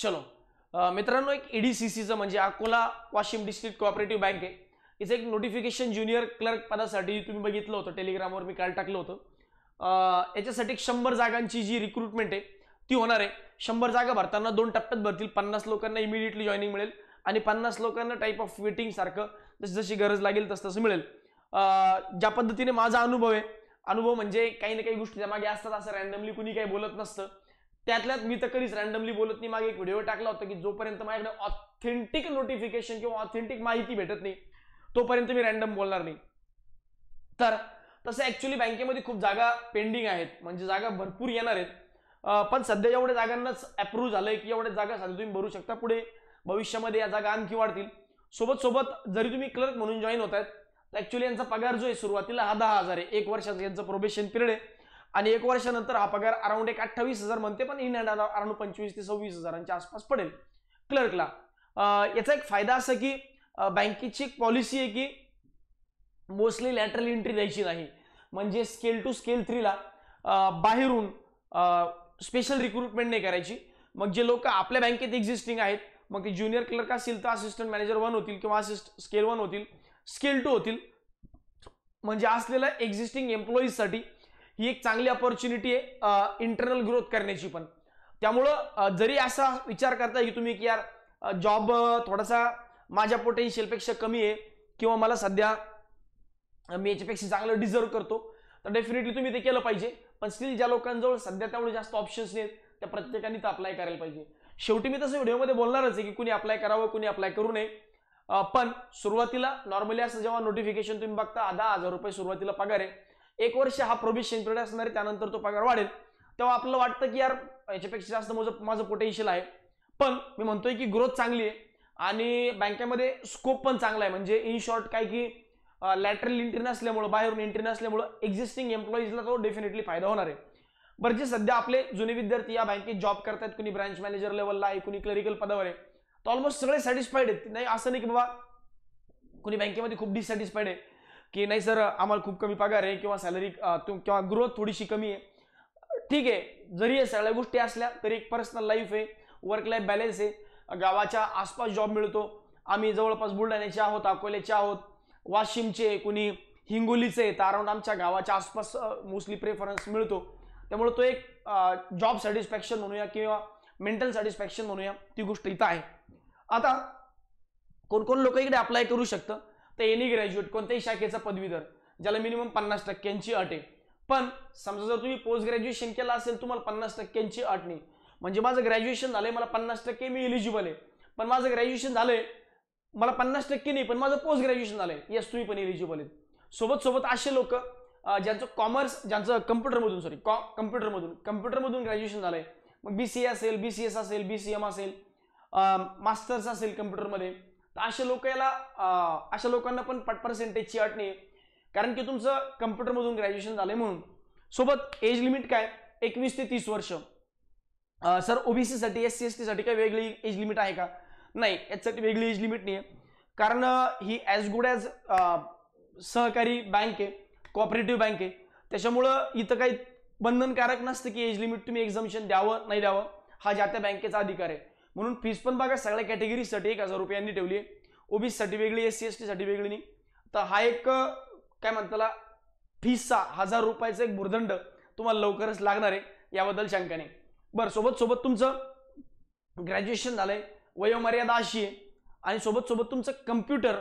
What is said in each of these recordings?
चलो मित्रांनो, एक ईडीसीसीचं म्हणजे Akola Washim district cooperative bank आहे. इथे एक नोटिफिकेशन ज्युनियर क्लर्क पदासाठी तुम्ही बघितलं होतं, टेलिग्रामवर मी काल टाकलं होतं. याच्यासाठी 100 जागांची जी रिक्रुटमेंट आहे ती होणार आहे. 100 जागा भरताना 2 टप्प्यात भरतील. 50 लोकांना इमिडिएटली जॉईनिंग मिळेल आणि 50 लोकांना टाईप ऑफ वेटिंग सारखं जशी गरज लागेल तसं मिळेल. ज्या पद्धतीने माझा अनुभव आहे, अनुभव म्हणजे काही ना काही गोष्टी त्यामागे असतात, असं रॅन्डमली कुणी काही बोलत नसतं. त्यातल्यात मी तर कधीच रॅन्डमली बोलत नाही. मागे एक व्हिडिओ टाकला होता की जोपर्यंत माझ्याकडे ऑथेंटिक नोटिफिकेशन किंवा ऑथेंटिक माहिती भेटत नाही तोपर्यंत मी रॅन्डम बोलणार नाही. तर तसं ऍक्च्युली बँकेमध्ये खूप जागा पेंडिंग आहेत, म्हणजे जागा भरपूर येणार आहेत. पण सध्या एवढ्या जागांनाच अप्रूव्ह झालंय की एवढ्या जागा सध्या तुम्ही भरू शकता. पुढे भविष्यामध्ये या जागा आणखी वाढतील. सोबत जरी तुम्ही क्लर्क म्हणून जॉईन होत आहेत तर ऍक्च्युली यांचा पगार जो आहे सुरुवातीला हा 10,000 आहे. 1 वर्षाचं यांचं प्रोबेशन पिरियड आहे आणि 1 वर्षानंतर हा पगार अराउंड 28,000 म्हणते, पण इन हँड अराउंड 25,000 ते 26,000च्या आसपास पडेल क्लर्कला. याचा एक फायदा असा की बँकेची एक पॉलिसी आहे की मोस्टली लॅटरल एंट्री द्यायची नाही, म्हणजे स्केल टू स्केल 3 ला बाहेरून स्पेशल रिक्रुटमेंट नाही करायची. मग जे लोक आपल्या बँकेत एक्झिस्टिंग आहेत, मग ते ज्युनियर क्लर्क असतील तर असिस्टंट मॅनेजर 1 होतील किंवा स्केल 1 होतील, स्केल 2 होतील. म्हणजे असलेल्या एक्झिस्टिंग एम्प्लॉईजसाठी ही एक चांगली अपॉर्च्युनिटी आहे इंटरनल ग्रोथ करण्याची. पण त्यामुळं जरी असा विचार करताय की तुम्ही की यार जॉब थोडासा माझ्या पोटेन्शियलपेक्षा कमी आहे किंवा मला सध्या मी याच्यापेक्षा चांगलं डिझर्व करतो, तर डेफिनेटली तुम्ही ते केलं पाहिजे. पण स्टील ज्या लोकांजवळ सध्या तेवढे जास्त ऑप्शन्स नाहीत त्या प्रत्येकाने तर अप्लाय करायला पाहिजे. शेवटी मी तसं व्हिडिओमध्ये बोलणारच आहे की कुणी अप्लाय करावं कुणी अप्लाय करू नये. पण सुरुवातीला नॉर्मली असं जेव्हा नोटिफिकेशन तुम्ही बघता 10,000 रुपये सुरुवातीला पगार आहे. 1 वर्ष हा प्रोबेशन पिरियड असणार आहे, त्यानंतर तो पगार वाढेल. तेव्हा आपल्याला वाटतं की यार याच्यापेक्षा जास्त माझं पोटेन्शियल आहे. पण मी म्हणतोय की ग्रोथ चांगली आहे आणि बँकेमध्ये स्कोप पण चांगला आहे. म्हणजे इन शॉर्ट काय की लॅटरल एंट्री नसल्यामुळं, बाहेरून एंट्री नसल्यामुळं एक्झिस्टिंग एम्प्लॉईजला तो डेफिनेटली फायदा होणार आहे. बरं, जे सध्या आपले जुने विद्यार्थी या बँकेत जॉब करतात, कुणी ब्रांच मॅनेजर लेवलला आहे, कुणी क्लरिकल पदावर आहे, तर ऑलमोस्ट सगळे सॅटिस्फाईड आहेत. नाही असं नाही की बाबा कुणी बँकेमध्ये खूप डिसॅटिस्फाईड आहे की नाही सर आम्हाला खूप कमी पगार आहे किंवा सॅलरी किंवा ग्रोथ थोडीशी कमी आहे. ठीक आहे, जरी या सगळ्या गोष्टी असल्या तरी एक पर्सनल लाईफ आहे, वर्क लाईफ बॅलन्स आहे, गावाच्या आसपास जॉब मिळतो. आम्ही जवळपास बुलढाण्याचे आहोत, अकोल्याचे आहोत, वाशिमचे, कुणी हिंगोलीचे, तर अराउंड आमच्या गावाच्या आसपास मोस्टली प्रेफरन्स मिळतो. त्यामुळे तो एक जॉब सॅटिस्फॅक्शन म्हणूया किंवा मेंटल सॅटिस्फॅक्शन म्हणूया, ती गोष्ट इथं आहे. आता कोण लोक इकडे अप्लाय करू शकतं तर एनी ग्रॅज्युएट, कोणत्याही शाखेचा पदवीधर ज्याला मिनिमम 50% अट आहे. पण समजा जर तुम्ही पोस्ट ग्रॅज्युएशन केलं असेल, तुम्हाला 50% अट नाही. म्हणजे माझं ग्रॅज्युएशन झालंय, मला 50% मी एलिजिबल आहे, पण माझं ग्रॅज्युएशन झालंय, मला 50% नाही पण माझं पोस्ट ग्रॅज्युएशन झालंय, येस तुम्ही पण एलिजिबल आहेत. सोबत असे लोक ज्यांचं कॉमर्स, ज्यांचं कम्प्युटरमधून ग्रॅज्युएशन झालंय, मग BCA असेल, BCS असेल, BCM असेल, मास्टर्स असेल कम्प्युटरमध्ये, तर अशा लोकांना पण पर्सेंटेजची अट नाही, कारण की तुमचं कम्प्युटरमधून ग्रॅज्युएशन झालंय म्हणून. सोबत एज लिमिट काय, 21 ते 30 वर्ष. सर ओबीसी साठी, SC ST साठी काय वेगळी एज लिमिट आहे का? नाही, याच्यासाठी वेगळी एज लिमिट नाही आहे, कारण ही ॲज गुड ॲज सहकारी बँक आहे, कोऑपरेटिव्ह बँक आहे. त्याच्यामुळं इथं काही बंधनकारक नसतं की एज लिमिट तुम्ही एक्झम्पशन द्यावं नाही द्यावं, हा ज्या त्या बँकेचा अधिकार आहे. म्हणून फीस पण बघा सगळ्या कॅटेगरीसाठी 1,000 रुपयांनी ठेवली आहे. ओबीसी साठी वेगळी, SC ST साठी वेगळी नाही. तर हा एक काय म्हणताला फीसचा 1,000 रुपयाचा एक भुर्दंड तुम्हाला लवकरच लागणार आहे, याबद्दल शंका नाही. बरं, सोबत तुमचं ग्रॅज्युएशन झालंय, वयोमर्यादा अशी आहे, आणि सोबत तुमचं कम्प्युटर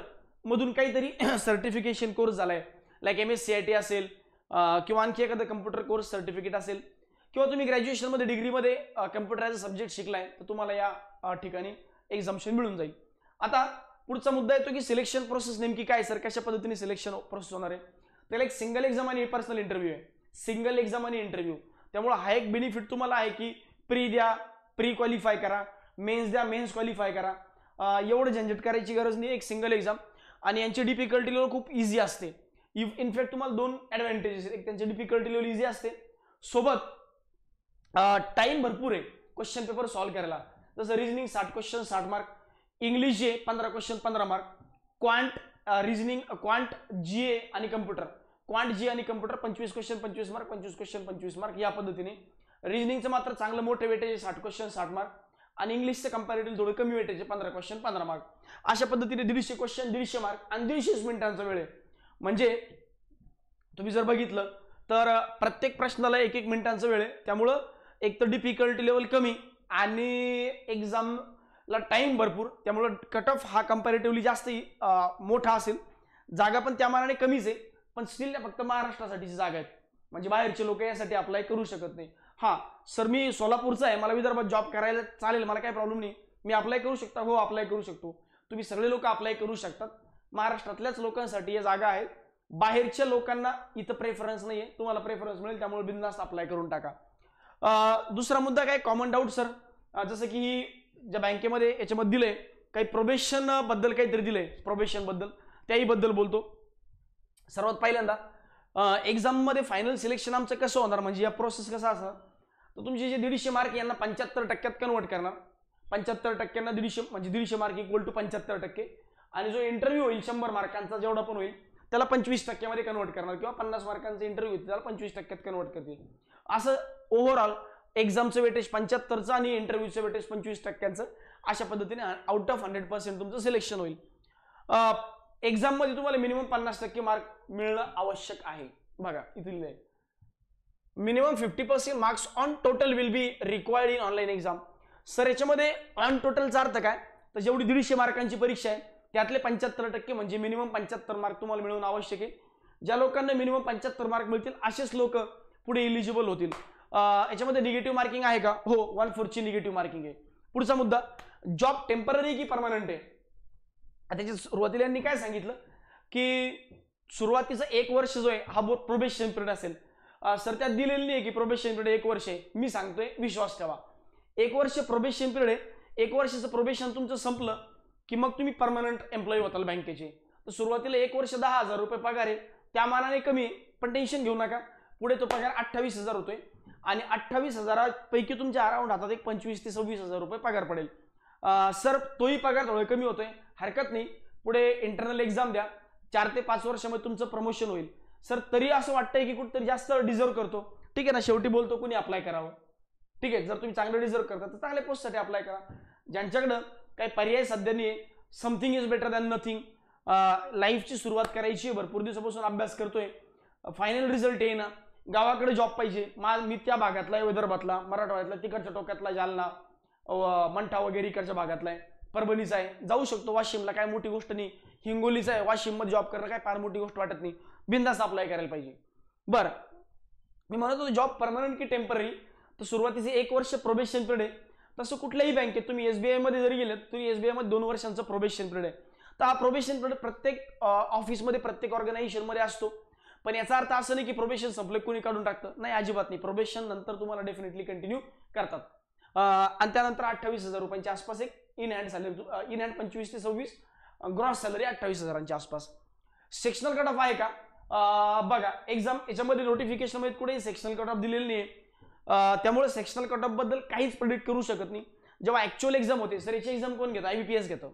मधून काहीतरी सर्टिफिकेशन कोर्स झालाय, लाईक MSCIT असेल किंवा आणखी एखादा कम्प्युटर कोर्स सर्टिफिकेट असेल, किंवा तुम्ही ग्रॅज्युएशनमध्ये डिग्रीमध्ये कम्प्युटर ॲज अ सब्जेक्ट शिकलाय, तर तुम्हाला या ठिकाणी एक्झाम्शन मिळून जाईल. आता पुढचा मुद्दा येतो की सिलेक्शन प्रोसेस नेमकी काय सर, कशा पद्धतीने सिलेक्शन प्रोसेस होणार आहे. त्याला एक सिंगल एक्झाम आणि पर्सनल इंटरव्ह्यू आहे, सिंगल एक्झाम आणि इंटरव्ह्यू. त्यामुळे हा एक बेनिफिट तुम्हाला आहे की प्री द्या, प्री क्वालिफाय करा, मेन्स द्या, मेन्स क्वालिफाय करा, एवढं झंझट करायची गरज नाही. एक सिंगल एक्झाम आणि यांची डिफिकल्टी लेवल खूप इझी असते. इनफॅक्ट तुम्हाला 2 ॲडव्हान्टेजेस, एक त्यांची डिफिकल्टी लेवल इझी असते, सोबत टाइम भरपूर आहे क्वेश्चन पेपर सॉल्व्ह करायला. जसं रिजनिंग 60 क्वेश्चन 60 मार्क, इंग्लिश जे 15 question 15 mark, quant reasoning, quant GA आणि कम्प्युटर, क्वांट GA आणि computer 25 question 25 mark, 25 question 25 mark, या पद्धतीने. रिजनिंगचं मात्र चांगलं मोठं वेटेज 60 क्वेश्चन 60 मार्क, आणि इंग्लिशचं कंपॅरेटिव्ह थोडं कमी वेटेज 15 क्वेश्चन 15 मार्क. अशा पद्धतीने 150 क्वेश्चन 150 मार्क आणि 150 मिनिटांचा वेळ आहे. म्हणजे तुम्ही जर बघितलं तर प्रत्येक प्रश्नाला 1-1 मिनिटांचा वेळ आहे. त्यामुळं एक तर डिफिकल्टी लेवल कमी आणि एक्झामला टाइम भरपूर, त्यामुळं कट ऑफ हा कंपॅरेटिव्हली जास्त मोठा असेल. जागा पण त्या मानाने कमीच आहे, पण स्टील फक्त महाराष्ट्रासाठीची जागा आहेत, म्हणजे बाहेरचे लोक यासाठी अप्लाय करू शकत नाही. हां सर मी सोलापूरचा आहे, मला विदर्भात जॉब करायला चालेल, मला काही प्रॉब्लेम नाही, मी अप्लाय करू शकता? हो अप्लाय करू शकतो. तुम्ही सगळे लोक अप्लाय करू शकतात. महाराष्ट्रातल्याच लोकांसाठी या जागा आहेत, बाहेरच्या लोकांना इथं प्रेफरन्स नाही आहे. तुम्हाला प्रेफरन्स मिळेल, त्यामुळे बिनधास्त अप्लाय करून टाका. दुसरा मुद्दा काय कॉमन डाऊट सर, जसं की ज्या बँकेमध्ये याच्यामध्ये दिलंय काही प्रोबेशन बद्दल काहीतरी दिलंय, प्रोबेशन बद्दल त्याही बद्दल बोलतो. सर्वात पहिल्यांदा एक्झाम मध्ये फायनल सिलेक्शन आमचं कसं होणार, म्हणजे या प्रोसेस कसा असणार, तर तुमचे जे 150 मार्क यांना 75% कन्वर्ट करणार. 75% 150 म्हणजे 150 मार्क इक्वल टू 75%. आणि जो इंटरव्ह्यू होईल 100 मार्कांचा जेवढा पण होईल त्याला 25% मध्ये कन्वर्ट करणार, किंवा 50 मार्कांचा इंटरव्ह्यू होईल त्याला 25% कन्वर्ट करतील. असं ओव्हरऑल एक्झामचं वेटेज 75चं आणि इंटरव्ह्यूचं वेटेज 25%चं, अशा पद्धतीने आउट ऑफ 100% तुमचं सिलेक्शन होईल. एक्झाम मध्ये तुम्हाला मिनिमम 50% मार्क मिळणं आवश्यक आहे. बघा इथे minimum 50% marks on total will be required in online exam. Sir याच्यामध्ये ऑन टोटलचा अर्थ काय, तर जेवढी 150 मार्कांची परीक्षा आहे त्यातले 75% म्हणजे मिनिमम 75 मार्क तुम्हाला मिळवणं आवश्यक आहे. ज्या लोकांना मिनिमम 75 मार्क मिळतील असेच लोक पुढे इलिजिबल होतील. याच्यामध्ये निगेटिव्ह मार्किंग आहे का? हो 1/4 ची निगेटिव्ह मार्किंग आहे. पुढचा मुद्दा, जॉब टेम्पररी की परमनंट आहे. त्याच्या सुरुवातीला यांनी काय सांगितलं की सुरुवातीचा 1 वर्ष जो आहे हा प्रोबेशन पिरियड असेल. सर त्यात दिलेलं नाही की प्रोबेशन पिरियड 1 वर्ष आहे, मी सांगतोय विश्वास ठेवा. 1 वर्ष प्रोबेशन पिरियड आहे. 1 वर्षाचं प्रोबेशन तुमचं संपलं की मग तुम्ही परमनंट एम्प्लॉई होताल बँकेचे. तर सुरुवातीला 1 वर्ष 10,000 रुपये पगार आहे, त्या मानाने कमी आहे, पण टेन्शन घेऊ नका. पुढे तो पगार 28,000 होतोय आणि 28,000पैकी तुमच्या अराउंड हातात एक 25,000 ते 26,000 रुपये पगार पडेल. सर तोही पगार थोडा कमी होतोय, हरकत नाही, पुढे इंटरनल एक्झाम द्या, 4 ते 5 वर्षामध्ये तुमचं प्रमोशन होईल. सर तरी असं वाटतंय की कुठेतरी जास्त डिझर्व करतो, ठीक आहे ना, शेवटी बोलतो कुणी अप्लाय करावं. ठीक आहे, जर तुम्ही चांगलं डिझर्व करता तर चांगल्या पोस्टसाठी अप्लाय करा. ज्यांच्याकडं काही पर्याय सध्या नाही आहे, something is better than nothing, लाईफची सुरुवात करायची, भरपूर दिवसापासून अभ्यास करतोय, फायनल रिझल्ट येईना, गावाकडे जॉब पाहिजे, मी त्या भागातला आहे, विदर्भातला, मराठवाड्यातला, तिकडच्या टोक्यातला, जालना मंठा वगैरे इकडच्या भागातला आहे, परभणीचा आहे, जाऊ शकतो वाशिमला, काय मोठी गोष्ट नाही, हिंगोलीचा आहे, वाशिममध्ये जॉब करणं काय फार मोठी गोष्ट वाटत नाही, बिनधास्त अप्लाय करायला पाहिजे. बरं मी म्हणत होतो जॉब परमनंट की टेम्पररी, तर सुरुवातीचे 1 वर्ष प्रोबेशन पिरियड आहे. तसं कुठल्याही बँकेत तुम्ही SBI मध्ये जरी गेलेत तुम्ही SBI मध्ये 2 वर्षांचं प्रोबेशन पिरियड आहे. तर हा प्रोबेशन पिरियड प्रत्येक ऑफिसमध्ये प्रत्येक ऑर्गनायझेशनमध्ये असतो. पण याचा अर्थ असं नाही की प्रोबेशन संपलं कोणी काढून टाकतं, नाही अजिबात नाही. प्रोबेशन नंतर तुम्हाला डेफिनेटली कंटिन्यू करतात. आणि त्यानंतर 28,000 रुपयांच्या आसपास एक in hand salary, in hand 25 ते 26, ग्रॉस सॅलरी 28,000च्या आसपास. सेक्शनल कट ऑफ आहे का? बघा एक्झाम याच्यामध्ये नोटिफिकेशन मध्ये कुठेही सेक्शनल कट ऑफ दिलेली नाही, त्यामुळे सेक्शनल कट ऑफ बद्दल काहीच प्रेडिक्ट करू शकत नाही. जेव्हा ऍक्च्युअल एक्झाम होते सर याची एक्झाम कोण घेतं? IBPS घेतं,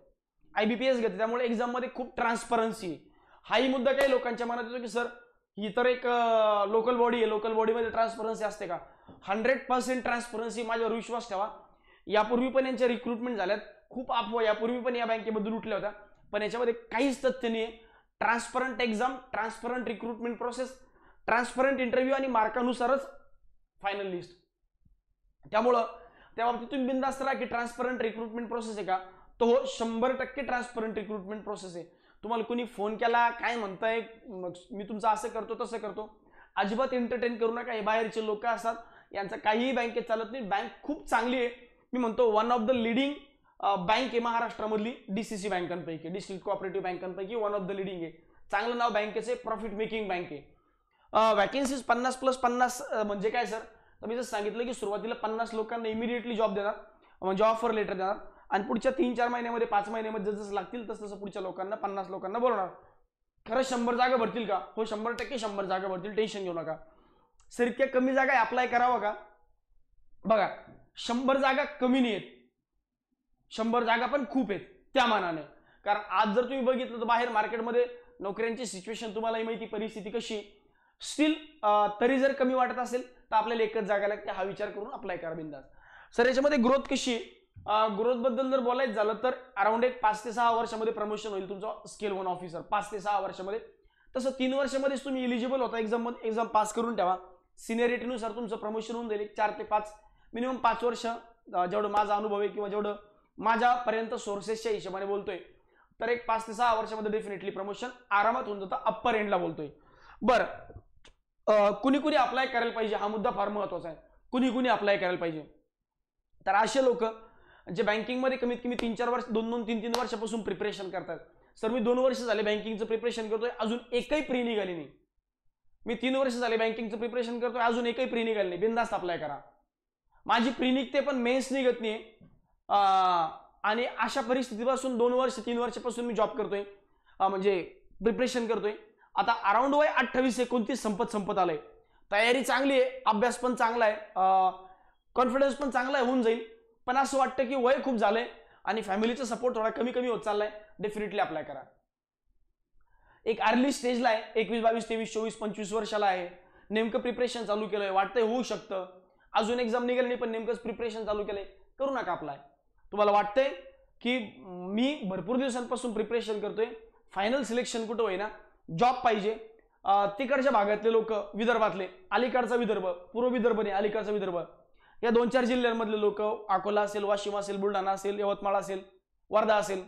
IBPS घेतं, त्यामुळे एक्झाम मध्ये खूप ट्रान्सपरन्सी. हाही मुद्दा काही लोकांच्या मनात येतो की सर ही तर एक लोकल बॉडी आहे, लोकल बॉडीमध्ये ट्रान्सपरन्सी असते का? 100% ट्रान्सपरन्सी, माझ्यावर विश्वास ठेवा. यापूर्वी पण यांच्या रिक्रुटमेंट झाल्यात, खूप अफवा यापूर्वी पण या बँकेबद्दल उठल्या होत्या, पण याच्यामध्ये काहीच तथ्य नाही आहे. Transparent exam, transparent recruitment process, transparent interview आणि मार्कानुसारच फायनल लिस्ट. त्यामुळं त्या बाबतीत तुम्ही बिनधास्त राहा की ट्रान्सपरंट रिक्रुटमेंट प्रोसेस आहे का? तो हो 100% ट्रान्सपरंट रिक्रुटमेंट प्रोसेस आहे. तुम्हाला कोणी फोन केला काय म्हणताय मी तुमचं असं करतो तसं करतो, अजिबात एंटरटेन करू नका. हे बाहेरचे लोक असतात, यांचं काहीही बँकेत चालत नाही. बँक खूप चांगली आहे, मी म्हणतो one of the leading bank आहे महाराष्ट्रामधली, DCC बँकांपैकी, डिस्ट्रिक्ट कोऑपरेटिव्ह बँकांपैकी वन ऑफ द लिडिंग आहे. चांगलं नाव बँकेचे, प्रॉफिट मेकिंग बँक आहे. वॅकन्सीज 50+50 म्हणजे काय सर? तर मी जसं सांगितलं की सुरुवातीला 50 लोकांना इमिडिएटली जॉब देणार, म्हणजे ऑफर लेटर देणार, आणि पुढच्या 3-4 महिन्यामध्ये 5 महिन्यामध्ये जसं लागतील तसं पुढच्या लोकांना 50 लोकांना बोलवणार. खरं 100 जागा भरतील का? हो 100% 100 जागा भरतील, टेन्शन घेऊ नका. सर इतक्या कमी जागा अप्लाय करावं का? बघा 100 जागा कमी नाही आहेत, 100 जागा पण खूप आहेत त्या मानाने. कारण आज जर तुम्ही बघितलं तर बाहेर मार्केटमध्ये नोकऱ्यांची सिच्युएशन तुम्हालाही माहिती, परिस्थिती कशी, स्टील तरी जर कमी वाटत असेल तर आपल्याला एकच जागा लागते, हा विचार करून अप्लाय करा बिंदास. सर याच्यामध्ये ग्रोथ कशी आहे? ग्रोथ बद्दल जर बोलायचं झालं तर अराउंड एक 5 ते 6 वर्षामध्ये प्रमोशन होईल तुमचं स्केल 1 ऑफिसर, 5 ते 6 वर्षामध्ये. तसं 3 वर्षामध्येच तुम्ही इलिजिबल होता, एक्झाम पास करून ठेवा. सिनियरिटीनुसार तुमचं प्रमोशन होऊन जाईल. 4 ते 5 मिनिमम 5 वर्ष, जेवढं माझा अनुभव आहे किंवा जेवढं माझ्यापर्यंत सोर्सेसच्या हिशोबाने बोलतोय, तर एक 5 ते 6 वर्षामध्ये डेफिनेटली प्रमोशन आरामात होऊन जातं. अप्पर एंडला बोलतोय. बरं, कुणी कुणी अप्लाय करायला पाहिजे, हा मुद्दा फार महत्वाचा आहे. कुणी कुणी अप्लाय करायला पाहिजे, तर असे लोक जे बँकिंगमध्ये कमीत कमी 3-4 वर्ष, 2-2, 3-3 वर्षापासून प्रिपरेशन करतात. सर मी 2 वर्ष झाले बँकिंगचं प्रिपरेशन करतोय, अजून एकही प्री निघाली नाही. मी 3 वर्ष झाले बँकिंगचं प्रिपरेशन करतोय, अजून एकही प्री निघाली नाही. बिनधास्त अप्लाय करा. माझी प्री निघते पण मेन्स निघत नाही. आणि अशा परिस्थितीपासून 2 वर्ष 3 वर्षापासून मी जॉब करतोय, म्हणजे प्रिपरेशन करतोय. आता अराउंड वय 28-29 संपत आलंय. तयारी चांगली आहे, अभ्यास पण चांगला आहे, कॉन्फिडन्स पण चांगला आहे, होऊन जाईल. पण असं वाटतं की वय खूप झालंय आणि फॅमिलीचा सपोर्ट थोडा कमी कमी होत चाललाय. डेफिनेटली अप्लाय करा. एक अर्ली स्टेजला आहे, 21, 22, 23, 24, 25 वर्षाला आहे, नेमकं प्रिपरेशन चालू केलंय, वाटतंय होऊ शकतं, अजून एक्झाम निघाली नाही पण नेमकंच प्रिपरेशन चालू केलंय, करू नका अप्लाय. तुम्हाला वाटतंय की मी भरपूर दिवसांपासून प्रिपरेशन करतोय, फायनल सिलेक्शन कुठं होईना, जॉब पाहिजे, तिकडच्या भागातले लोक, विदर्भातले, अलीकडचा विदर्भ, पूर्व विदर्भ नाही अलीकडचा विदर्भ, या 2-4 जिल्ह्यांमधले लोक, अकोला असेल, वाशिम असेल, बुलढाणा असेल, यवतमाळ असेल, वर्धा असेल,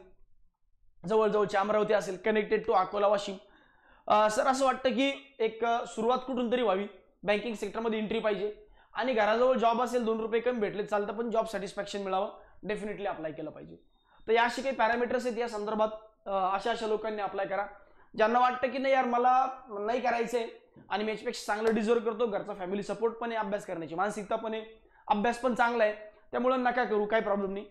जवळजवळची अमरावती असेल, connected to Akola Washim, sir असं वाटतं की एक सुरुवात कुठून तरी व्हावी, बँकिंग सेक्टरमध्ये एंट्री पाहिजे आणि घराजवळ जॉब असेल, 2 रुपये कमी भेटले चालतं पण जॉब सॅटिस्फॅक्शन मिळावं, डेफिनेटली अप्लाय केलं पाहिजे. तर या अशी काही पॅरामीटर्स आहेत या संदर्भात, अशा लोकांनी अप्लाय करा. ज्यांना वाटतं की नाही यार मला नाही करायचंय आणि मी याच्यापेक्षा चांगलं डिझर्व करतो, घरचा फॅमिली सपोर्ट पण आहे, अभ्यास करण्याची मानसिकता पण आहे, अभ्यास पण चांगला आहे, त्यामुळे नका करू, काही प्रॉब्लेम नाही.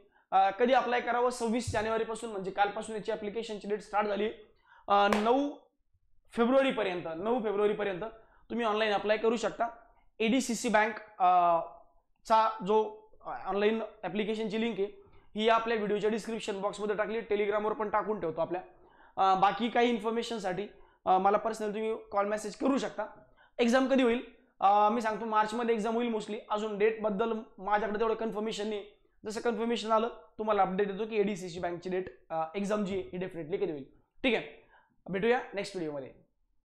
कधी अप्लाय करावं, 26 जानेवारीपासून म्हणजे कालपासून याची ॲप्लिकेशनची डेट स्टार्ट झाली. 9 फेब्रुवारीपर्यंत तुम्ही ऑनलाईन अप्लाय करू शकता. ADCC बँक चा जो ऑनलाईन ॲप्लिकेशनची लिंक आहे ही आपल्या व्हिडिओच्या डिस्क्रिप्शन बॉक्समध्ये टाकली, टेलिग्रामवर पण टाकून ठेवतो आपल्या. बाकी काही इन्फॉर्मेशनसाठी मला पर्सनल तुम्ही कॉल मेसेज करू शकता. एक्झाम कधी होईल मी सांगतो, मार्चमध्ये एक्झाम होईल मोस्टली. अजून डेटबद्दल माझ्याकडे तेवढं कन्फर्मेशन नाही, जसं कन्फर्मेशन आलं तुम्हाला अपडेट देतो की ADCC बँकची डेट एक्झाम जी आहे ही डेफिनेटली कधी होईल. ठीक आहे, भेटूया नेक्स्ट व्हिडिओमध्ये.